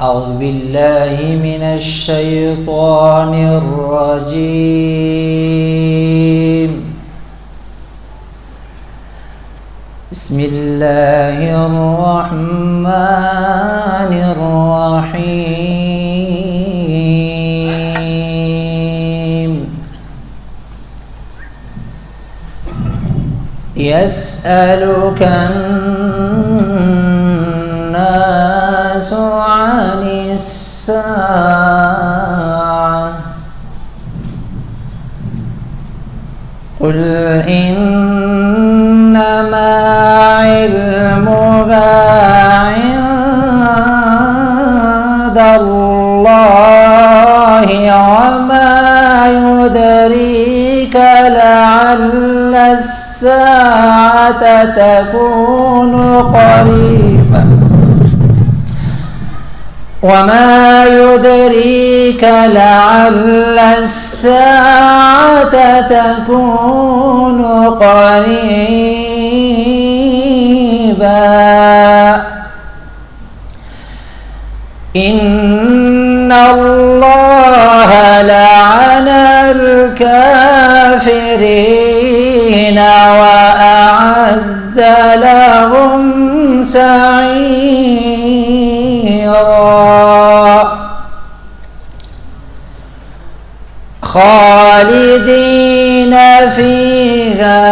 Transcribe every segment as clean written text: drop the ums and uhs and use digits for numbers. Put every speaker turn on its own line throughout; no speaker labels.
أعوذ بالله من الشيطان الرجيم. بسم الله الرحمن الرحيم. يسألك الناس عن الساعة قل إنما علمها عند الله وما يدريك لعل الساعة تكون قريبا وما يدريك لعل الساعة تكون قريبا إن الله لعن الكافرين وأعد لهم سعيرا خالدين فيها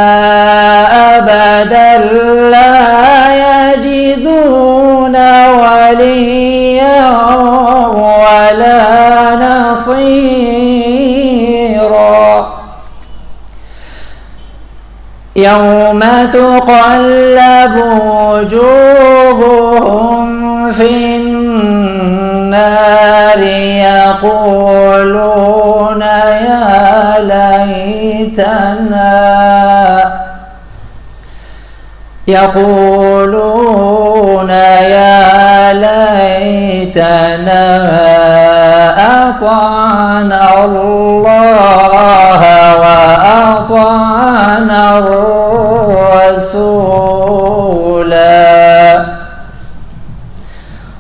أبدا لا يجدون وليا ولا نصيرا يوم تقلب وجوههم في النار يقولون يا ليتنا أطعنا الله وأطعنا الرسولا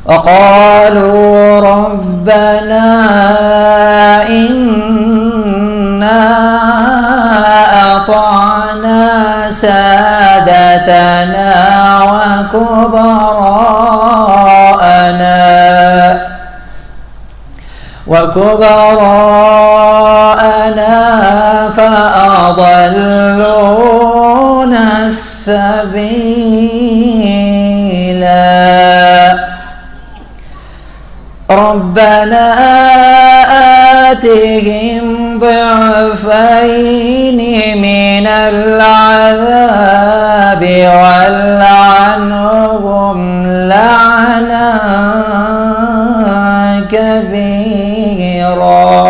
وقالوا ربنا إنا أطعنا سادتنا وكبراءنا فأضلونا السبيلا ربنا آتهم ضعفين من العذاب والعنهم لعنا كبيرا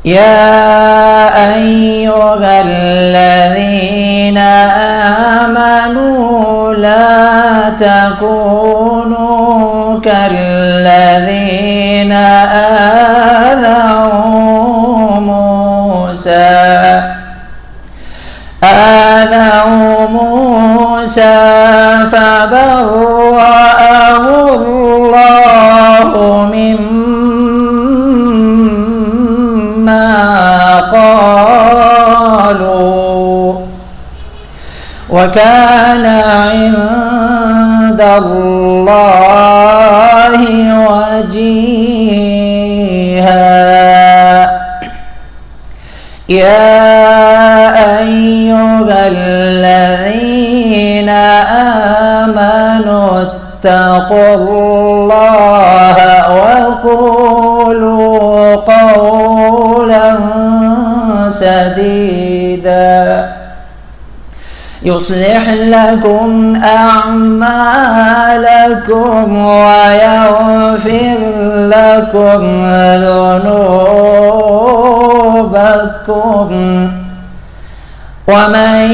يا أيها الذين آمنوا لا تكونوا كالذين آذوا موسى فبرأه الله مما قالوا وكان عند الله وجيها يا أيها الذين آمنوا اتقوا الله وقولوا قولا سديدا يصلح لكم أعمالكم ويغفر لكم ذنوبكم ومن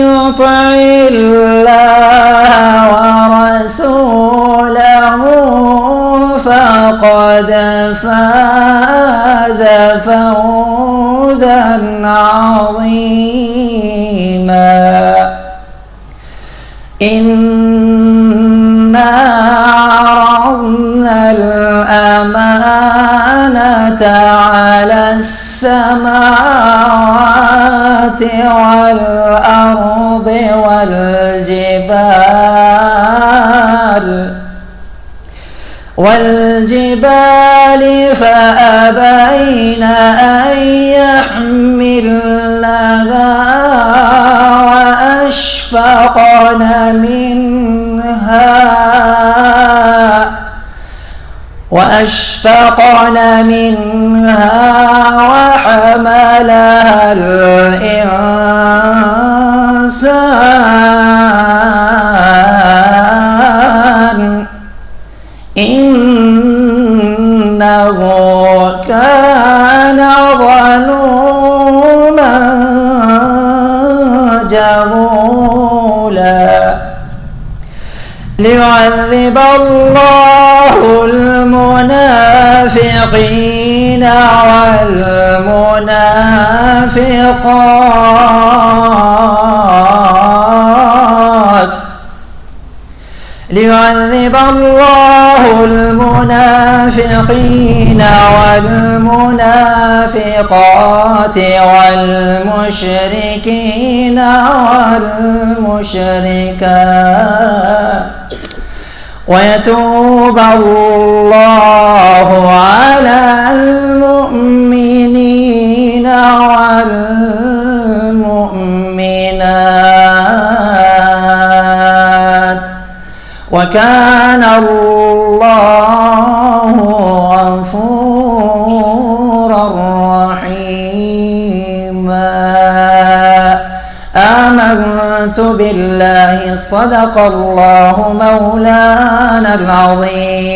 يطع الله ورسوله فقد فاز فوزا عظيما إنا والجبال فأبين أن يحملنها وأشفقن منها وحملها الإنسان إنه كان ظلوما جهولا ليعذب الله المنافقين والمنافقات ليعذب الله المنافقين والمنافقات والمشركين والمشركات ويتوب الله على المؤمنين والمؤمنات وكان الله غفورا رحيما. آمنت بالله صدق الله مولانا العظيم.